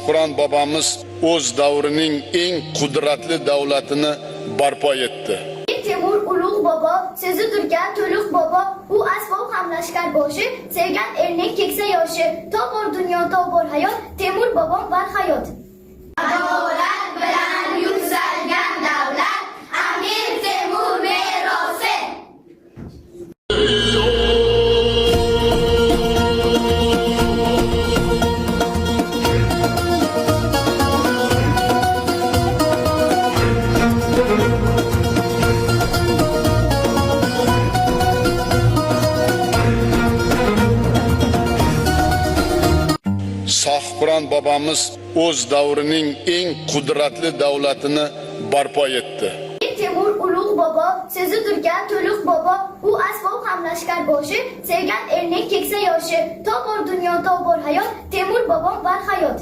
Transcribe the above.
Shohquron bobomiz o'z davrining eng qudratli davlatini barpo etdi. Temur ulug' bobo, so'zi turgan to'liq bobo, u asbob hamlashkar boshi, sevgan elning keksa yoshi, tobor dunyo, tobor hayot, Temur bobom barhayot. Adolat bilan yuksalgan davlat, Amir Temur merosi. Shohquron bobomiz o'z davrining eng qudratli davlatini barpo etdi. Temur ulug' bobo, so'zi turgan to'liq bobo, u asbob hamlashkar boshi, sevgan elning keksa yoshi, tobor dunyo, tobor hayot, Temur bobom barhayot.